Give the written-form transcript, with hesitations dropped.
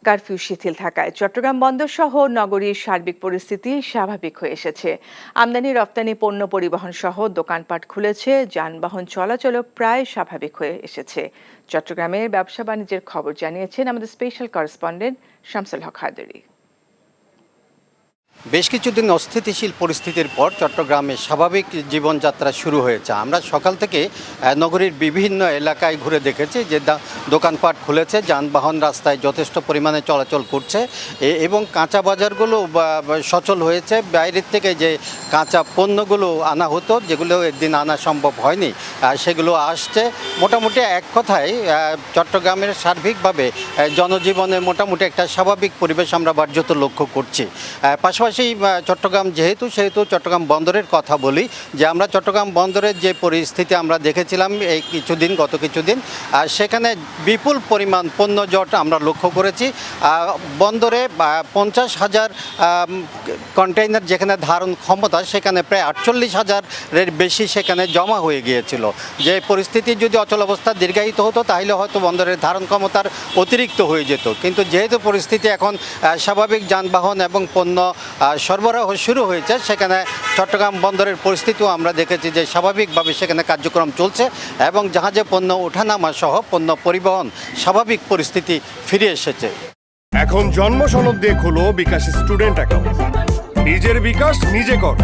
Curfew শিথিল থাকায় চট্টগ্রাম বন্দর সহ নগরীর সার্বিক পরিস্থিতি স্বাভাবিক হয়ে এসেছে। আমদানি রপ্তানি পণ্য পরিবহন সহ দোকানপাট খুলেছে, যানবাহন চলাচলও প্রায় স্বাভাবিক হয়ে এসেছে। চট্টগ্রামের ব্যবসা বাণিজ্যের খবর জানিয়েছেন আমাদের স্পেশাল করেসপন্ডেন্ট শামসুল হক হায়দরি। বেশ কিছুদিন অস্থিতিশীল পরিস্থিতির পর চট্টগ্রামে স্বাভাবিক জীবনযাত্রা শুরু হয়েছে। আমরা সকাল থেকে নগরীর বিভিন্ন এলাকায় ঘুরে দেখেছি যে দোকানপাট খুলেছে, যানবাহন রাস্তায় যথেষ্ট পরিমাণে চলাচল করছে এবং কাঁচা বাজারগুলো সচল হয়েছে। বাইরের থেকে যে কাঁচা পণ্যগুলো আনা হতো, যেগুলো একদিন আনা সম্ভব হয়নি, সেগুলো আসছে। মোটামুটি এক কথায় চট্টগ্রামের সার্বিকভাবে জনজীবনে মোটামুটি একটা স্বাভাবিক পরিবেশ আমরা বাহ্যত লক্ষ্য করছি। পাশাপাশি চট্টগ্রাম সেহেতু চট্টগ্রাম বন্দরের কথা বলি, যে আমরা চট্টগ্রাম বন্দরের যে পরিস্থিতি আমরা দেখেছিলাম গত কিছুদিন সেখানে বিপুল পরিমাণ পণ্য জট আমরা লক্ষ্য করেছি। বন্দরে 50,000 কন্টেইনার যেখানে ধারণ ক্ষমতা, সেখানে প্রায় 48,000-এর বেশি সেখানে জমা হয়ে গিয়েছিল। যে পরিস্থিতি যদি অচলাবস্থা দীর্ঘায়িত হতো তাহলে হয়তো বন্দরের ধারণ ক্ষমতার অতিরিক্ত হয়ে যেত, কিন্তু যেহেতু পরিস্থিতি এখন স্বাভাবিক, যানবাহন এবং পণ্য সরবরাহ শুরু হয়েছে, সেখানে চট্টগ্রাম বন্দরের পরিস্থিতিও আমরা দেখেছি যে স্বাভাবিকভাবে সেখানে কার্যক্রম চলছে এবং জাহাজে পণ্য ওঠানামা সহ পণ্য পরিবহন স্বাভাবিক পরিস্থিতি ফিরে এসেছে। এখন জন্ম সনদ দিয়ে খোলো বিকাশ স্টুডেন্ট অ্যাকাউন্ট। নিজের বিকাশ নিজে কর।